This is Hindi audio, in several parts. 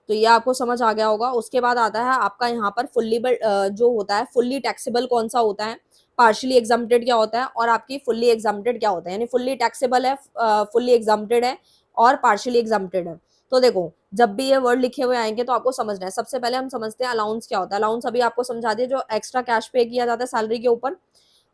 तो ये आपको समझ आ गया होगा। उसके बाद आता है आपका यहाँ पर जो होता है फुल्ली टैक्सेबल कौन सा होता है, पार्शियली एग्जम्प्टेड क्या होता है, और आपकी फुल्ली एग्जम्प्टेड क्या होता है। यानी फुल्ली टैक्सेबल है, फुल्ली एग्जम्प्टेड है और पार्शियली एग्जम्प्टेड है। तो देखो जब भी ये वर्ड लिखे हुए आएंगे तो आपको समझना है। सबसे पहले हम समझते हैं अलाउंस क्या होता है। अलाउंस अभी आपको समझा दिया, जो एक्स्ट्रा कैश पे किया जाता है सैलरी के ऊपर।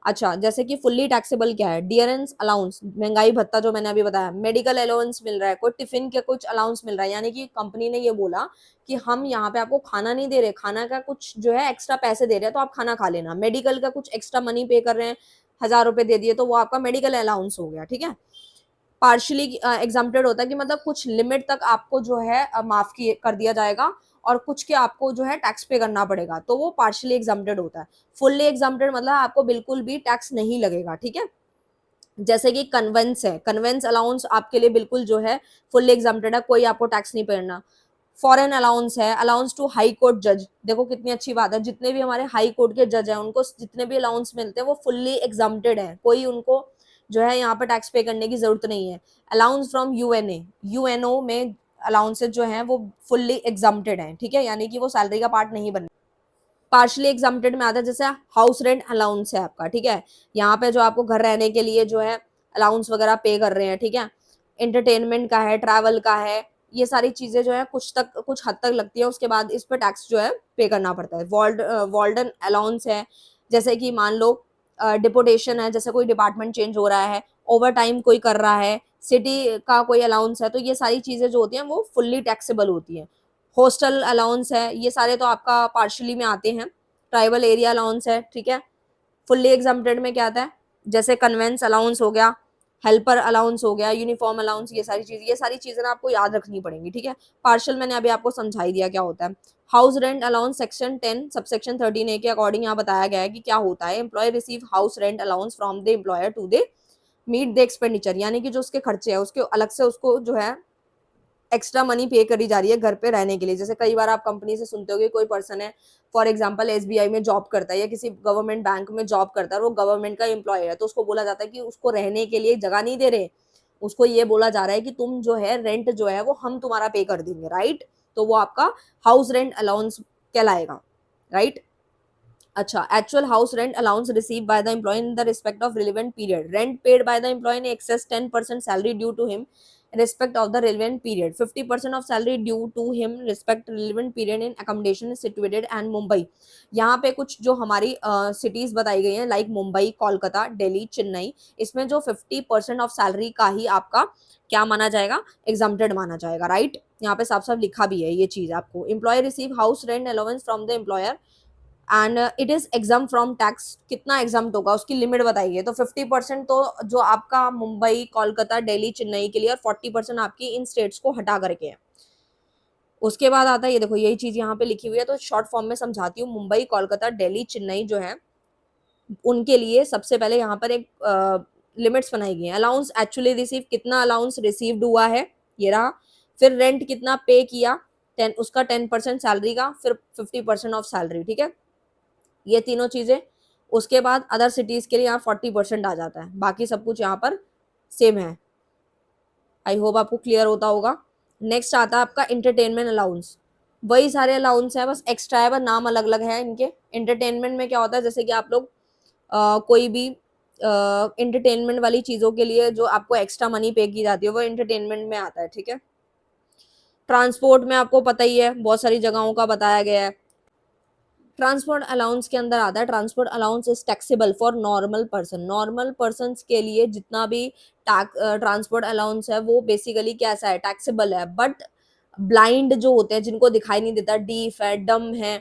अच्छा, जैसे कि फुल्ली टैक्सेबल क्या है, डियरेंस अलाउंस, महंगाई भत्ता जो मैंने अभी बताया, मेडिकल अलाउंस मिल रहा है, कोई टिफिन के कुछ अलाउंस मिल रहा है, यानी कि कंपनी ने ये बोला कि हम यहाँ पे आपको खाना नहीं दे रहे, खाना का कुछ जो है एक्स्ट्रा पैसे दे रहे हैं तो आप खाना खा लेना। मेडिकल का कुछ एक्स्ट्रा मनी पे कर रहे हैं, 1000 रुपए दे दिए तो वो आपका मेडिकल अलाउंस हो गया, ठीक है। पार्शियली एग्जाम्प्टेड होता है कि मतलब कुछ लिमिट तक आपको जो है माफ कर दिया जाएगा और कुछ के आपको जो है टैक्स पे करना पड़ेगा, तो वो पार्शियली एग्जाम्प्टेड होता है। फुल्ली एग्जाम्प्टेड मतलब आपको बिल्कुल भी टैक्स नहीं लगेगा, ठीक है। जैसे कि कन्वेंस है, कन्वेंस अलाउंस आपके लिए बिल्कुल जो है फुल्ली एग्जाम्प्टेड है, कोई आपको टैक्स नहीं पड़ना। फॉरेन अलाउंस है, अलाउंस टू हाई कोर्ट जज, देखो कितनी अच्छी बात है, जितने भी हमारे हाई कोर्ट के जज हैं उनको जितने भी अलाउंस मिलते हैं वो फुल्ली एग्जाम्प्टेड है, कोई उनको जो है यहाँ पर टैक्स पे करने की जरूरत नहीं है। अलाउंस फ्रॉम यूएनए, यूएनओ में अलाउंसेज जो हैं वो फुल्ली एग्जाम्प्टेड हैं, ठीक है, यानी कि वो सैलरी का पार्ट नहीं बन। पार्शली एग्जाम्प्टेड में आता है जैसे हाउस रेंट अलाउंस है आपका, ठीक है, यहाँ पे जो आपको घर रहने के लिए जो है अलाउंस वगैरह पे कर रहे हैं, ठीक है। एंटरटेनमेंट का है, ट्रैवल का है, ये सारी चीजें जो है कुछ हद तक लगती है, उसके बाद इस पर टैक्स जो है पे करना पड़ता है। वॉल्डन अलाउंस है, जैसे कि मान लो डिपोटेशन है, जैसे कोई डिपार्टमेंट चेंज हो रहा है, ओवर टाइम कोई कर रहा है, सिटी का कोई अलाउंस है, तो ये सारी चीजें जो होती हैं वो फुल्ली टैक्सेबल होती हैं। हॉस्टल अलाउंस है, ये सारे तो आपका पार्शियली में आते हैं। ट्राइबल एरिया अलाउंस है, ठीक है। फुल्ली एग्जाम्प्टेड में क्या आता है, जैसे कन्वेंस अलाउंस हो गया, हेल्पर अलाउंस हो गया, यूनिफॉर्म अलाउंस, ये सारी चीजें ना आपको याद रखनी पड़ेंगी, ठीक है। पार्शियल मैंने अभी आपको समझाई दिया क्या होता है। House rent allowance section 10 subsection 13A के अकॉर्डिंग यहाँ बताया गया है कि क्या होता है। Employee receive house rent allowance from the employer to they meet the expenditure, यानी कि जो उसके खर्चे है उसके अलग से उसको जो है एक्स्ट्रा मनी पे करी जा रही है घर पे रहने के लिए। जैसे कई बार आप कंपनी से सुनते हो कि कोई पर्सन है, फॉर एग्जांपल एसबीआई में जॉब करता है या किसी गवर्नमेंट बैंक में जॉब करता है और वो गवर्नमेंट का एम्प्लॉय है, तो उसको बोला जाता है कि उसको रहने के लिए जगह नहीं दे रहे, उसको ये बोला जा रहा है कि तुम जो है रेंट जो है वो हम तुम्हारा पे कर देंगे, राइट। तो वो आपका हाउस रेंट अलाउंस कहलाएगा, राइट। अच्छा, actual house rent allowance receive by the employee in the respect of relevant period, rent paid by the employee in excess 10% salary due to him in respect of the relevant period, 50% of salary due to him respect relevant period in accommodation is situated and Mumbai। यहाँ पे कुछ जो हमारी सिटीज बताई गई हैं लाइक मुंबई, कोलकाता, दिल्ली, चेन्नई, इसमें जो 50% ऑफ सैलरी का ही आपका क्या माना जाएगा, एग्जाम्प्टेड माना जाएगा, राइट। यहाँ पे साफ साफ लिखा भी है ये चीज आपको। Employee receive house rent allowance from the employer and it is exempt from tax, कितना एग्जाम होगा उसकी लिमिट बताइए। तो 50% तो जो आपका मुंबई, कोलकाता, दिल्ली, चेन्नई के लिए, और 40% आपकी इन स्टेट्स को हटा करके है। उसके बाद आता है ये देखो, यही चीज यहाँ पे लिखी हुई है तो शॉर्ट फॉर्म में समझाती हूँ। मुंबई, कोलकाता, दिल्ली, चेन्नई जो है उनके लिए सबसे पहले यहाँ पर एक लिमिट्स बनाई गई है। अलाउंस एक्चुअली रिसीव, कितना अलाउंस रिसीव्ड हुआ है ये रहा। फिर रेंट कितना पे किया, 10 उसका 10% सैलरी का, फिर 50% ऑफ सैलरी, ठीक है, ये तीनों चीजें। उसके बाद अदर सिटीज के लिए यहाँ 40% आ जाता है, बाकी सब कुछ यहाँ पर सेम है। आई होप आपको क्लियर होता होगा। नेक्स्ट आता है आपका इंटरटेनमेंट अलाउंस, वही सारे अलाउंस है बस एक्स्ट्रा है, बस नाम अलग अलग है इनके। इंटरटेनमेंट में क्या होता है, जैसे कि आप लोग कोई भी इंटरटेनमेंट वाली चीजों के लिए जो आपको एक्स्ट्रा मनी पे की जाती है वो इंटरटेनमेंट में आता है, ठीक है। ट्रांसपोर्ट में आपको पता ही है, बहुत सारी जगहों का बताया गया है। ट्रांसपोर्ट अलाउंस के अंदर आता है, transport allowance is taxable for normal person, normal person के लिए जितना भी ट्रांसपोर्ट अलाउंस है वो बेसिकली कैसा है, टैक्सेबल है। बट ब्लाइंड जो होते हैं, जिनको दिखाई नहीं देता, डीफ है, डम है,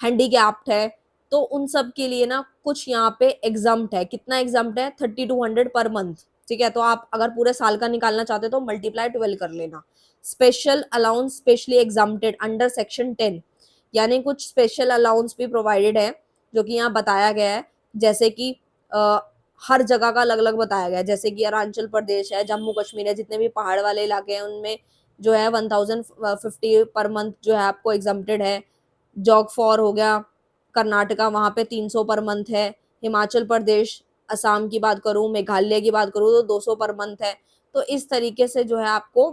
हैंडीकैप्ड है, तो उन सब के लिए ना कुछ यहाँ पे एग्जाम्प्ट है। कितना एग्जाम्प्ट है, 3200 पर मंथ, ठीक है। तो आप अगर पूरे साल का निकालना चाहते हो तो मल्टीप्लाई 12 कर लेना। Special allowance specially exempted under section 10, यानी कुछ स्पेशल अलाउंस भी प्रोवाइडेड है जो कि यहाँ बताया गया है। जैसे कि हर जगह का अलग अलग बताया गया है, जैसे कि अरुणाचल प्रदेश है, जम्मू कश्मीर है, जितने भी पहाड़ वाले इलाके हैं उनमें जो है 1050 पर मंथ जो है आपको एग्जाम्प्टेड है। जॉग फॉर हो गया कर्नाटका, वहाँ पे 300 पर मंथ है। हिमाचल प्रदेश, असम की बात करूँ, मेघालय की बात करूँ तो 200 पर मंथ है। तो इस तरीके से जो है आपको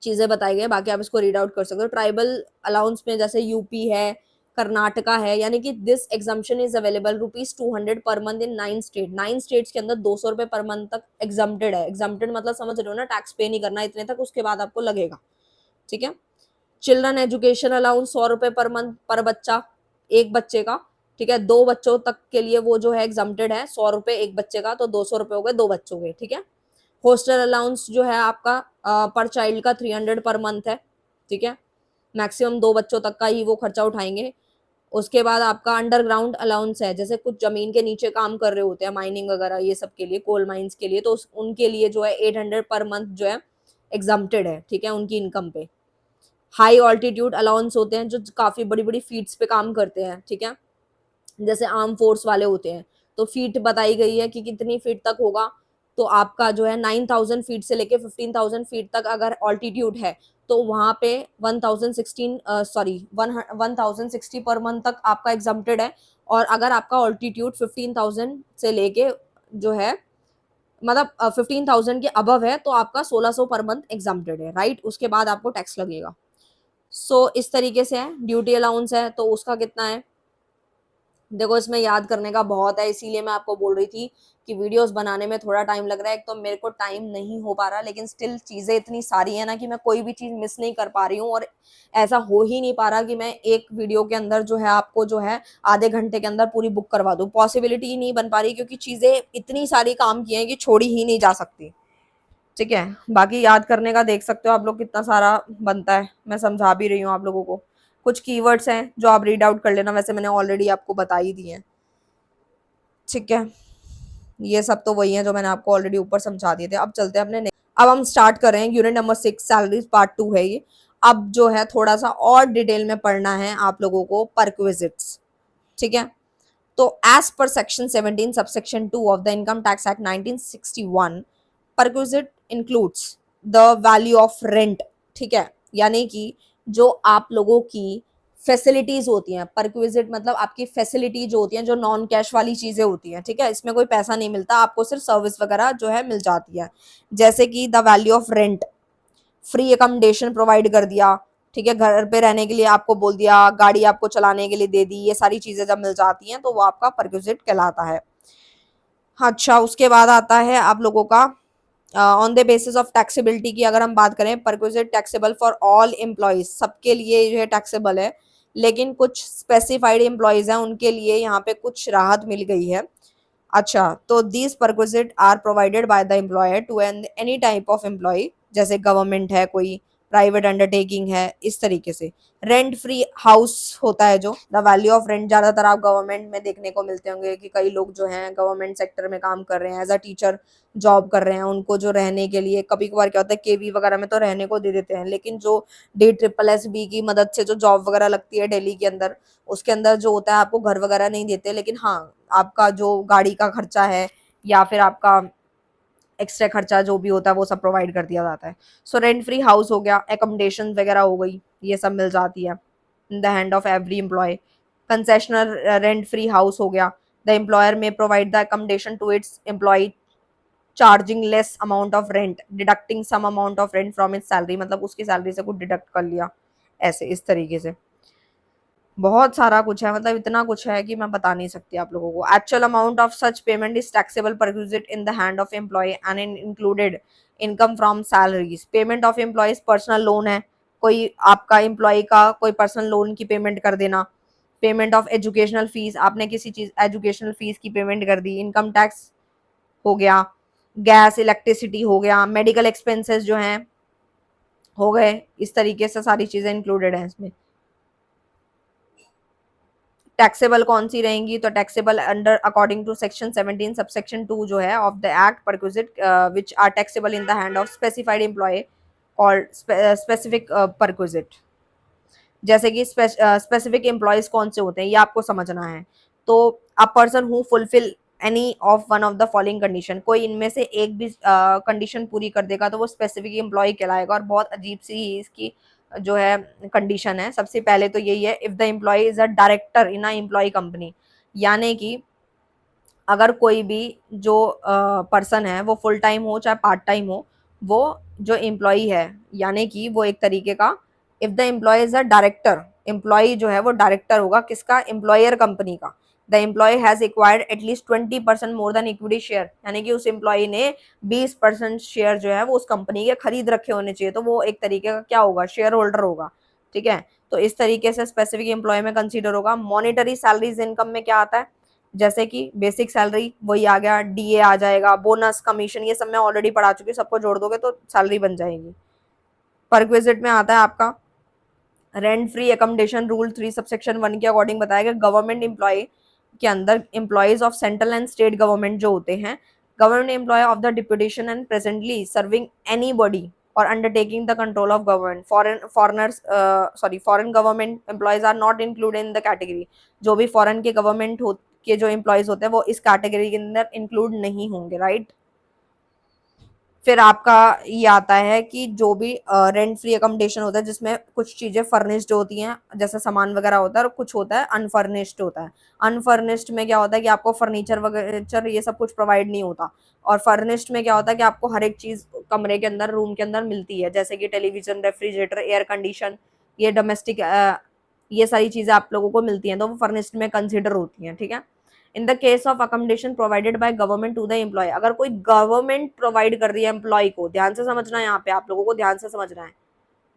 चीज़ें बताई गई हैं, बाकी आप इसको रीड आउट कर सकते हो। ट्राइबल अलाउंस में जैसे यूपी है, कर्नाटका है, यानी कि this exemption is available ₹200 per month in 9 state. 9 states के अंदर ₹200 पर मंथ तक एग्जम्प्टेड है। एग्जम्प्टेड मतलब समझ रहे हो ना, टैक्स पे नहीं करना इतने तक, उसके बाद आपको लगेगा, ठीक है। Children education allowance ₹100 per month पर बच्चा, एक बच्चे का, ठीक है। 2 बच्चों तक के लिए वो जो है एग्जम्प्टेड है, ₹100 एक बच्चे का, तो ₹200 हो गए 2 बच्चों के, ठीक है। हॉस्टल अलाउंस जो है आपका पर चाइल्ड का 300 पर मंथ है, ठीक है। मैक्सिमम 2 बच्चों तक का ही वो खर्चा उठाएंगे। उसके बाद आपका अंडरग्राउंड अलाउंस है, जैसे कुछ जमीन के नीचे काम कर रहे होते हैं, माइनिंग वगैरह ये सब के लिए, कोल माइंस के लिए, तो उनके लिए जो है 800 पर मंथ जो है एग्जम्प्टेड है, ठीक है, उनकी इनकम पे। हाई ऑल्टीट्यूड अलाउंस होते हैं जो काफी बड़ी बड़ी फीट्स पे काम करते हैं, ठीक है, जैसे आर्म फोर्स वाले होते हैं, तो फीट बताई गई है कि कितनी फीट तक होगा, तो आपका जो है 9,000 फीट से लेके 15,000 फीट तक अगर ऑल्टीट्यूड है, तो वहां पे 1060 पर मंथ तक आपका एग्जम्प्टेड है। और अगर आपका ऑल्टीट्यूड 15,000 से लेके जो है, मतलब 15,000 के अबव है, तो आपका 1,600 पर मंथ एग्जम्प्टेड है, राइट। उसके बाद आपको टैक्स लगेगा। सो इस तरीके से है। ड्यूटी अलाउंस है तो उसका कितना है, देखो इसमें याद करने का बहुत है, इसीलिए मैं आपको बोल रही थी कि वीडियोस बनाने में थोड़ा टाइम लग रहा है। एक तो मेरे को टाइम नहीं हो पा रहा, लेकिन स्टिल चीजें इतनी सारी है ना कि मैं कोई भी चीज मिस नहीं कर पा रही हूँ, और ऐसा हो ही नहीं पा रहा कि मैं एक वीडियो के अंदर जो है आपको जो है आधे घंटे के अंदर पूरी बुक करवा दूँ। पॉसिबिलिटी ही नहीं बन पा रही, क्योंकि चीजें इतनी सारी काम की हैं कि छोड़ी ही नहीं जा सकती, ठीक है। बाकी याद करने का देख सकते हो आप लोग कितना सारा बनता है, मैं समझा भी रही हूँ आप लोगों को। कुछ कीवर्ड्स हैं जो आप रीड आउट कर लेना, वैसे मैंने ऑलरेडी आपको बता ही दिए हैं, ठीक है। ये सब तो वही है जो मैंने आपको ऑलरेडी ऊपर समझा दिए थे। अब चलते हैं अपने अब हम स्टार्ट कर रहे हैं यूनिट नंबर 6, सैलरीज पार्ट 2 है ये। अब जो है थोड़ा सा और डिटेल में पढ़ना है आप लोगों को परक्विजिट्स, ठीक है। तो as per section 17 subsection 2 of the income tax act 1961, perquisite includes the value of rent, ठीक है, यानी कि जो आप लोगों की फैसिलिटीज होती हैं, परक्विजिट मतलब आपकी फैसिलिटी जो होती हैं, जो नॉन कैश वाली चीजें होती हैं, ठीक है, इसमें कोई पैसा नहीं मिलता आपको, सिर्फ सर्विस वगैरह जो है मिल जाती है। जैसे कि the value of rent, free accommodation provide कर दिया, ठीक है, घर पे रहने के लिए आपको बोल दिया, गाड़ी आपको चलाने के लिए दे दी, ये सारी चीजें जब मिल जाती हैं तो वो आपका परक्विजिट कहलाता है। अच्छा, उसके बाद आता है आप लोगों का on the basis of taxability की अगर हम बात करें, perquisite taxable for all employees, सबके लिए जो है टैक्सेबल है, लेकिन कुछ स्पेसिफाइड एम्प्लॉयज हैं उनके लिए यहाँ पे कुछ राहत मिल गई है। अच्छा, तो these perquisite are provided by the employer to any type of employee, जैसे गवर्नमेंट है, कोई प्राइवेट अंडरटेकिंग है, इस तरीके से। रेंट फ्री हाउस होता है जो, द वैल्यू ऑफ रेंट ज्यादातर आप गवर्नमेंट में देखने को मिलते होंगे कि कई लोग जो हैं गवर्नमेंट सेक्टर में काम कर रहे हैं, एज अ टीचर जॉब कर रहे हैं, उनको जो रहने के लिए कभी कभार क्या होता है केवी वगैरह में तो रहने को दे देते हैं, लेकिन जो DSSS की मदद से जो जॉब वगैरह लगती है दिल्ली के अंदर, उसके अंदर जो होता है आपको घर वगैरह नहीं देते, लेकिन हाँ आपका जो गाड़ी का खर्चा है या फिर आपका एक्स्ट्रा खर्चा जो भी होता है वो सब प्रोवाइड कर दिया जाता है। सो रेंट फ्री हाउस हो गया, एकोमोडेशन वगैरह हो गई, ये सब मिल जाती है in the hand of every employee. Concessional rent free house हो गया, the employer may provide the accommodation to its employee charging less amount of rent, deducting some amount of rent from its salary, मतलब उसकी सैलरी से कुछ डिडक्ट कर लिया, ऐसे इस तरीके से। बहुत सारा कुछ है, मतलब इतना कुछ है कि मैं बता नहीं सकती आप लोगों को। Actual amount of such payment is taxable perquisite in the hand of employee and included income from salaries. Payment of employees personal loan है, कोई आपका एम्प्लॉय का कोई पर्सनल लोन की पेमेंट कर देना। पेमेंट ऑफ एजुकेशनल फीस, आपने किसी चीज एजुकेशनल फीस की पेमेंट कर दी। इनकम टैक्स हो गया, गैस इलेक्ट्रिसिटी हो गया, मेडिकल एक्सपेंसेस जो हैं हो गए, इस तरीके से सारी चीजें इंक्लूडेड हैं इसमें। टैक्सेबल कौन सी रहेंगी, तो taxable under according to section 17 subsection 2 जो है of the act, perquisite which are taxable in the hand of specified employee called specific perquisite. जैसे कि स्पेसिफिक एम्प्लॉयज कौन से होते हैं ये आपको समझना है। तो a person who fulfil any of one of the following condition, कोई इनमें से एक भी कंडीशन पूरी कर देगा तो वो स्पेसिफिक एम्प्लॉय कहलाएगा। और बहुत अजीब सी ही इसकी जो है कंडीशन है। सबसे पहले तो यही है, if the employee is a director in a employer company, यानी कि अगर कोई भी जो पर्सन है वो फुल टाइम हो चाहे पार्ट टाइम हो, वो जो एम्प्लॉई है, यानी कि वो एक तरीके का, if the employee is a director, employee जो है वो डायरेक्टर होगा किसका, एम्प्लॉयर कंपनी का। The employee has acquired at least 20% more than equity share, यानी कि उस एम्प्लॉय ने 20% शेयर जो है वो उस कंपनी के खरीद रखे होने चाहिए, तो वो एक तरीके का क्या होगा, शेयर होल्डर होगा। ठीक है, तो इस तरीके से स्पेसिफिक एम्प्लॉय में कंसीडर होगा। मॉनिटरी सैलरीज इनकम में क्या आता है, जैसे कि बेसिक सैलरी वही आ गया, डीए आ जाएगा, बोनस, कमीशन, ये सब मैं ऑलरेडी पढ़ा चुकी हूँ, सबको जोड़ दोगे तो सैलरी बन जाएगी। परक्विजिट में आता है आपका rent free accommodation rule 3 subsection 1 के अकॉर्डिंग बताया गया, गवर्नमेंट एम्प्लॉय के अंदर employees of central and state government जो होते हैं, government employ of the deputation and presently serving any body और undertaking the control of government, foreigners sorry foreign government employees are not included in the category, जो भी फॉरेन के गवर्नमेंट के जो एम्प्लॉयज होते हैं वो इस कैटेगरी के अंदर इंक्लूड नहीं होंगे, राइट। फिर आपका ये आता है कि जो भी रेंट फ्री अकोमोडेशन होता है जिसमें कुछ चीज़ें फर्निश्ड होती हैं, जैसे सामान वगैरह होता है, और कुछ होता है अनफर्निश्ड होता है। अनफर्निश्ड में क्या होता है कि आपको फर्नीचर वगैरह ये सब कुछ प्रोवाइड नहीं होता, और फर्निश्ड में क्या होता है कि आपको हर एक चीज़ कमरे के अंदर, रूम के अंदर मिलती है, जैसे कि टेलीविजन, रेफ्रिजरेटर, एयर कंडीशन, ये डोमेस्टिक ये सारी चीज़ें आप लोगों को मिलती हैं, तो वो फर्निश्ड में कंसिडर होती हैं। ठीक है, in the case of accommodation provided by government to the employee, अगर कोई गवर्नमेंट प्रोवाइड कर रही है एम्प्लॉय को, ध्यान से समझना है, यहाँ पे आप लोगों को ध्यान से समझना है,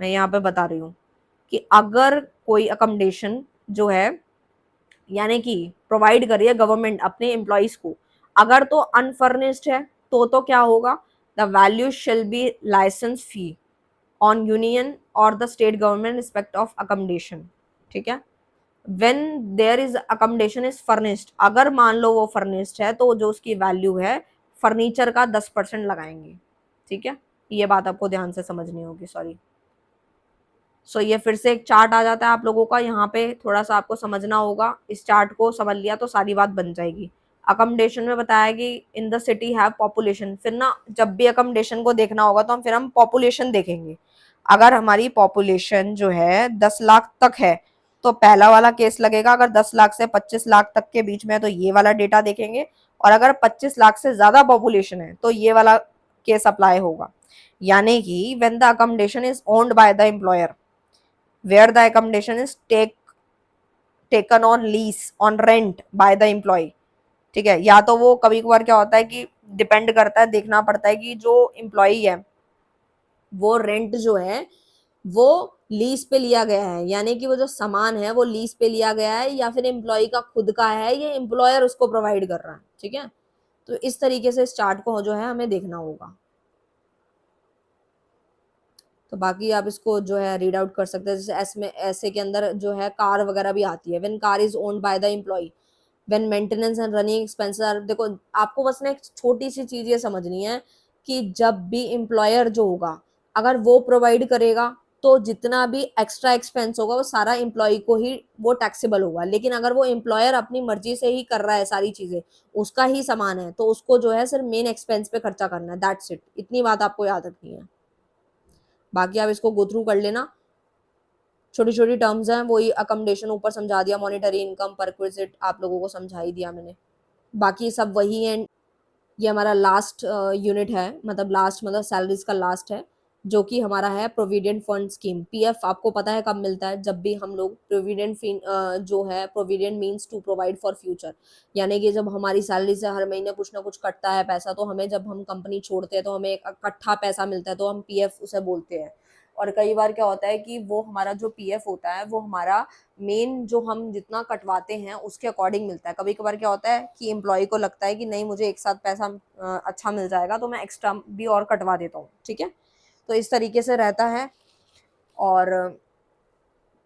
मैं यहाँ पे बता रही हूँ कि अगर कोई अकोमोडेशन जो है, यानी कि प्रोवाइड कर रही है गवर्नमेंट अपने एम्प्लॉयज को, अगर तो अनफर्निश्ड है तो क्या होगा, the value shall be license fee on union और the state government respect of accommodation. ठीक है, when there is accommodation is furnished, अगर मान लो वो फर्निश्ड है तो जो उसकी वैल्यू है फर्नीचर का 10% लगाएंगे। ठीक है, ये बात आपको ध्यान से समझनी होगी, सॉरी। सो ये फिर से एक चार्ट आ जाता है आप लोगों का, यहाँ पे थोड़ा सा आपको समझना होगा, इस चार्ट को समझ लिया तो सारी बात बन जाएगी। अकोमोडेशन में बताया कि in the city have population, फिर ना जब भी अकोमोडेशन को देखना होगा तो हम पॉपुलेशन देखेंगे। अगर हमारी पॉपुलेशन जो है 10 लाख तक है तो पहला वाला केस लगेगा, अगर 10 लाख से 25 लाख तक के बीच में है तो ये वाला डेटा देखेंगे, और अगर 25 लाख से ज्यादा पॉपुलेशन है तो ये वाला केस अप्लाई होगा। यानी कि when the accommodation is owned by the employer, where the accommodation is taken on lease on rent by the employee। ठीक है, या तो वो कभी कभार क्या होता है कि डिपेंड करता है, देखना पड़ता है कि जो एम्प्लॉई है वो रेंट जो है वो लीज पे लिया गया है, यानी कि वो जो सामान है वो लीज पे लिया गया है, या फिर एम्प्लॉय का खुद का है, ये एम्प्लॉयर उसको प्रोवाइड कर रहा है। ठीक है, तो इस तरीके से इस चार्ट को जो है हमें देखना होगा। तो बाकी आप इसको जो है रीड आउट कर सकते हैं, जैसे ऐसे के अंदर जो है कार वगैरह भी आती है, when car is owned by the employee, when maintenance and running expenses are, देखो आपको बस ना एक छोटी सी चीज ये समझनी है कि जब भी एम्प्लॉयर जो होगा अगर वो प्रोवाइड करेगा तो जितना भी एक्स्ट्रा एक्सपेंस होगा वो सारा एम्प्लॉय को ही वो टैक्सेबल होगा, लेकिन अगर वो एम्प्लॉयर अपनी मर्जी से ही कर रहा है सारी चीजें, उसका ही सामान है, तो उसको जो है सिर्फ मेन एक्सपेंस पे खर्चा करना है, दैट्स इट, इतनी बात आपको याद रखनी है। बाकी आप इसको गो थ्रू कर लेना, छोटी छोटी टर्म्स हैं, वही अकोमोडेशन ऊपर समझा दिया, मॉनिटरी इनकम, परक्विजिट आप लोगों को समझा ही दिया मैंने, बाकी सब वही है। ये हमारा लास्ट यूनिट है, मतलब लास्ट मतलब सैलरीज का लास्ट है, जो कि हमारा है प्रोविडेंट फंड स्कीम। पीएफ आपको पता है कब मिलता है, जब भी हम लोग प्रोविडेंट जो है, provident means to provide for future, यानी कि जब हमारी सैलरी से हर महीने कुछ ना कुछ कटता है पैसा, तो हमें जब हम कंपनी छोड़ते हैं तो हमें एक इकट्ठा पैसा मिलता है, तो हम पीएफ उसे बोलते हैं। और कई बार क्या होता है कि वो हमारा जो पीएफ होता है वो हमारा मेन जो हम जितना कटवाते हैं उसके अकॉर्डिंग मिलता है। कभी कभार क्या होता है कि एम्प्लॉय को लगता है कि नहीं मुझे एक साथ पैसा अच्छा मिल जाएगा तो मैं एक्स्ट्रा भी और कटवा देता हूँ। ठीक है, तो इस तरीके से रहता है। और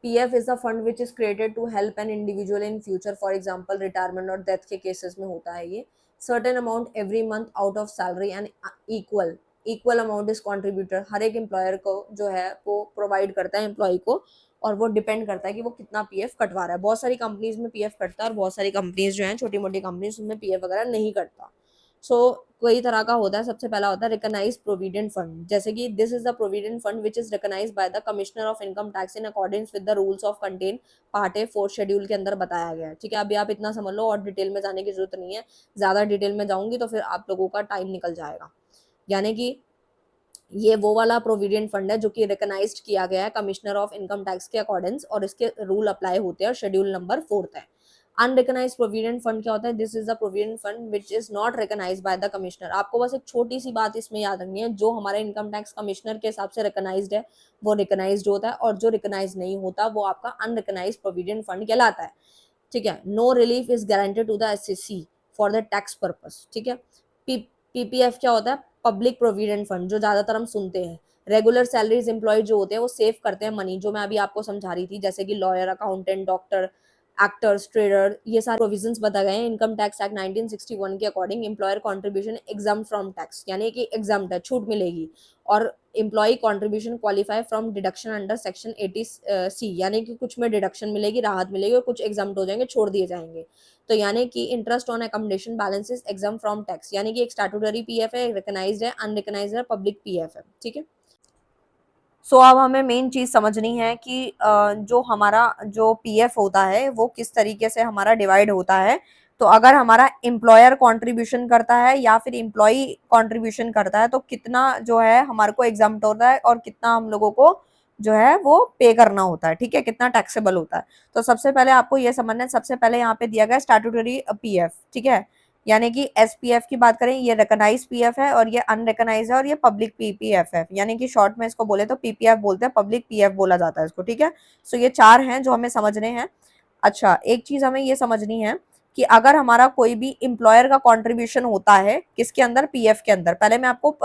PF is a fund which is created to help an individual in future, for example retirement और डेथ के केसेस में होता है ये। Certain amount every month out of salary and equal equal amount is contributor, हर एक एम्प्लॉयर को जो है वो प्रोवाइड करता है एम्प्लॉय को, और वो डिपेंड करता है कि वो कितना पीएफ कटवा रहा है। बहुत सारी कंपनीज में पीएफ कटता है और बहुत सारी कंपनीज जो है छोटी मोटी कंपनीज उनमें पीएफ वगैरह नहीं कटता। सो कई तरह का होता है, सबसे पहला होता है रिकॉग्नाइज्ड प्रोविडेंट फंड, जैसे कि this is the provident fund which is recognised by the commissioner of income tax in accordance with the rules of contain part A 4 schedule के अंदर बताया गया है। ठीक है, अभी आप इतना समझ लो और डिटेल में जाने की जरूरत नहीं है, ज्यादा डिटेल में जाऊंगी तो फिर आप लोगों का टाइम निकल जाएगा। यानी कि ये वो वाला प्रोविडेंट फंड है जो कि रिकॉग्नाइज्ड किया गया है कमिश्नर ऑफ इनकम टैक्स के अकॉर्डिंग्स, और इसके रूल अप्लाई होते हैं और शेड्यूल नंबर 4 है। अनरिकॉग्नाइज्ड प्रोविडेंट फंड क्या होता है? This is the provident fund which is not recognised by the commissioner. आपको बस एक छोटी सी बात इसमें याद रखनी है, जो हमारे इनकम टैक्स कमिश्नर के हिसाब से रिकॉग्नाइज्ड है वो रिकॉग्नाइज्ड होता है, और जो रिकॉग्नाइज नहीं होता वो आपका अनरिकॉग्नाइज्ड प्रोविडेंट फंड कहलाता है। ठीक है, no relief is guaranteed to the SSC for the tax purpose. ठीक है, पीपीएफ क्या होता है? पब्लिक प्रोविडेंट फंड, जो ज्यादातर हम सुनते हैं। रेगुलर सैलरीज एम्प्लॉय जो होते हैं वो सेव करते हैं मनी, जो मैं अभी आपको समझा रही थी, जैसे कि lawyer, accountant, doctor, actors, trader, ये सारे प्रोविजंस बताए गए हैं इनकम टैक्स एक्ट 1961 के according. Employer contribution exempt from tax, यानी कि एग्जाम है, छूट मिलेगी। और employee contribution qualify from deduction under section 80 C, यानी कि कुछ में डिडक्शन मिलेगी, राहत मिलेगी, और कुछ एग्जाम हो जाएंगे, छोड़ दिए जाएंगे। तो यानी कि interest on accommodation balances exam from tax, यानी कि एक स्टैट्यूटरी पीएफ है, रिकॉग्नाइज्ड है, अनरिकॉग्नाइज्ड है, पब्लिक पीएफ है। ठीक है, सो अब हमें मेन चीज समझनी है कि जो हमारा जो पीएफ होता है वो किस तरीके से हमारा डिवाइड होता है। तो अगर हमारा एम्प्लॉयर कंट्रीब्यूशन करता है या फिर एम्प्लॉय कंट्रीब्यूशन करता है तो कितना जो है हमारे को एग्जाम्प्ट होता है और कितना हम लोगों को जो है वो पे करना होता है। ठीक है, कितना टैक्सेबल होता है। तो सबसे पहले आपको ये समझना है, सबसे पहले यहाँ पे दिया गया स्टैट्यूटरी पीएफ। ठीक है, यानी कि एसपीएफ की बात करें, ये रिकॉग्नाइज पीएफ है और ये अनरिकॉग्नाइज है और ये पब्लिक पीपीएफ है, यानी कि शॉर्ट में इसको बोले तो पीपीएफ बोलते हैं, पब्लिक पीएफ बोला जाता है इसको। ठीक है, सो ये चार हैं जो हमें समझने हैं। अच्छा, एक चीज हमें ये समझनी है कि अगर हमारा कोई भी एम्प्लॉयर का कंट्रीब्यूशन होता है किसके अंदर, पीएफ के अंदर, पहले मैं आपको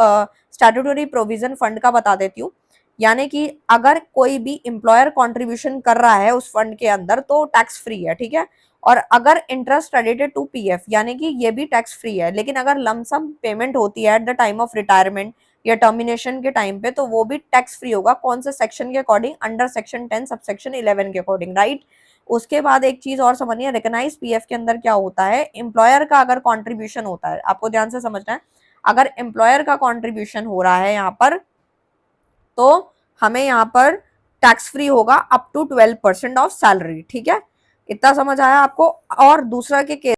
स्टैट्यूटरी प्रोविजन फंड का बता देती हूँ। यानी कि अगर कोई भी एम्प्लॉयर कंट्रीब्यूशन कर रहा है उस फंड के अंदर तो टैक्स फ्री है। ठीक है, और अगर इंटरेस्ट क्रेडिटेड टू पीएफ, यानी कि ये भी टैक्स फ्री है, लेकिन अगर लमसम पेमेंट होती है at the time of retirement या टर्मिनेशन के टाइम पे तो वो भी टैक्स फ्री होगा। कौन से सेक्शन के according? Under section 10 sub section 11 के अकॉर्डिंग, राइट। उसके बाद एक चीज और समझनी है, रिकॉग्नाइज पीएफ के अंदर क्या होता है, एम्प्लॉयर का अगर कॉन्ट्रीब्यूशन होता है, आपको ध्यान से समझना है, अगर एम्प्लॉयर का कॉन्ट्रीब्यूशन हो रहा है यहाँ पर तो हमें यहाँ पर टैक्स फ्री होगा अप टू 12% ऑफ सैलरी। ठीक है, इतना समझ आया आपको। और दूसरा के केस,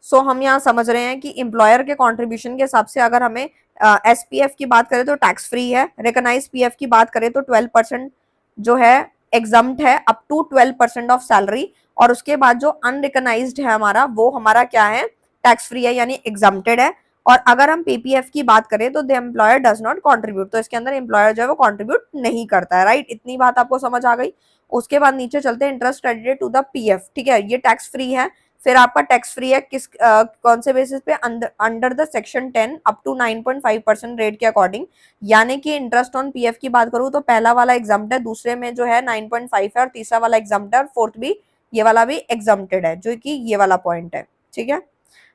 सो हम यहाँ समझ रहे हैं कि एम्प्लॉयर के कंट्रीब्यूशन के हिसाब से अगर हमें एसपीएफ की बात करें तो टैक्स फ्री है, रिकॉग्नाइज पीएफ की बात करें तो 12% जो है एग्जम्प्ट है अप टू 12% ऑफ सैलरी, और उसके बाद जो अनरिकॉग्नाइज्ड है हमारा वो हमारा क्या है, टैक्स फ्री है, यानी एग्जम्प्टेड है। और अगर हम पीपीएफ की बात करें तो the employer does not contribute, तो इसके अंदर एम्प्लॉयर जो है वो कंट्रीब्यूट नहीं करता है, राइट। इतनी बात आपको समझ आ गई। उसके बाद नीचे चलते हैं, interest credited to the PF. ठीक है, ये टैक्स फ्री है। फिर आपका टैक्स फ्री है किस कौन से बेसिस पे, under the section 10 up to 9.5% rate के अकॉर्डिंग। यानी कि इंटरेस्ट ऑन पीएफ की बात करूं तो पहला वाला एग्जाम्प्ट है, दूसरे में जो है 9.5 है, और तीसरा वाला एग्जाम्प्ट है, और फोर्थ भी ये वाला भी एग्जाम्प्टेड है, जो कि ये वाला पॉइंट है। ठीक है,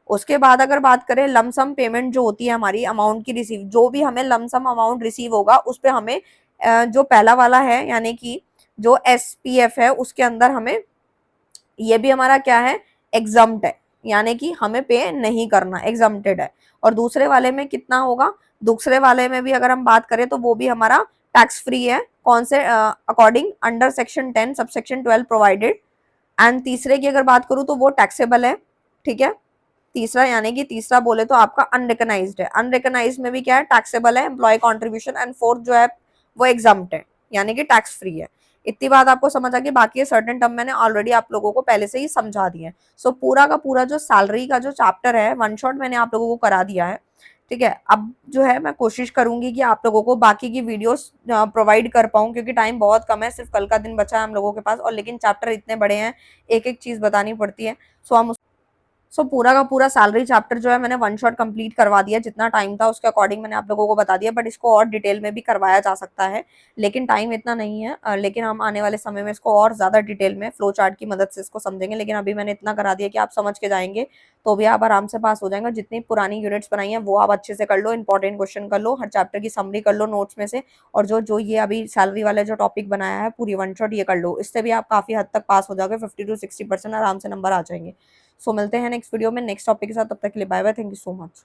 उसके बाद अगर बात करें लमसम पेमेंट जो होती है हमारी, अमाउंट की रिसीव, जो भी हमें लमसम अमाउंट रिसीव होगा उस पे हमें जो पहला वाला है यानी कि जो एसपीएफ है उसके अंदर हमें ये भी हमारा क्या है, एग्जम्प्ट है, यानी कि हमें पे नहीं करना, एग्जम्प्टेड है। और दूसरे वाले में कितना होगा, दूसरे वाले में भी अगर हम बात करें तो वो भी हमारा टैक्स फ्री है, कौन से according, under section 10 sub section 12 provided. And तीसरे की अगर बात करूं तो वो टैक्सेबल है। ठीक है, तीसरा यानी कि तीसरा बोले तो आपका अनरिकॉग्नाइज्ड है, अनरिकॉग्नाइज्ड में भी क्या है, टैक्सेबल है, एम्प्लॉय कंट्रीब्यूशन। एंड फोर्थ जो है वो एग्जाम्प्ट है, यानी कि टैक्स फ्री है। इतनी बात आपको समझ आ गई। बाकी सर्टेन टर्म मैंने ऑलरेडी आप लोगों को पहले से ही समझा दिए हैं। सो पूरा का पूरा जो सैलरी का जो चैप्टर है वन शॉट मैंने आप लोगों को करा दिया है। ठीक है, अब जो है मैं कोशिश करूंगी कि आप लोगों को बाकी की वीडियोस प्रोवाइड कर पाऊं, क्योंकि टाइम बहुत कम है, सिर्फ कल का दिन बचा है हम लोगों के पास, और लेकिन चैप्टर इतने बड़े हैं, एक एक चीज बतानी पड़ती है। सो हम पूरा का पूरा सैलरी चैप्टर जो है मैंने वन शॉट कंप्लीट करवा दिया, जितना टाइम था उसके अकॉर्डिंग मैंने आप लोगों को बता दिया। बट इसको और डिटेल में भी करवाया जा सकता है, लेकिन टाइम इतना नहीं है। लेकिन हम आने वाले समय में इसको और ज्यादा डिटेल में फ्लो चार्ट की मदद से इसको समझेंगे। लेकिन अभी मैंने इतना करा दिया कि आप समझ के जाएंगे तो भी आप आराम से पास हो जाएंगे। जितनी पुरानी यूनिट्स बनाई है वो आप अच्छे से कर लो, इंपॉर्टेंट क्वेश्चन कर लो, हर चैप्टर की समरी कर लो नोट्स में से, और जो जो ये अभी सैलरी वाले जो टॉपिक बनाया है पूरी वन शॉट ये कर लो। इससे भी आप काफी हद तक पास हो जाओगे, 50 to 60% आराम से नंबर आ जाएंगे। सो मिलते हैं नेक्स्ट वीडियो में नेक्स्ट टॉपिक के साथ, तब तक के लिए bye bye, thank you so much.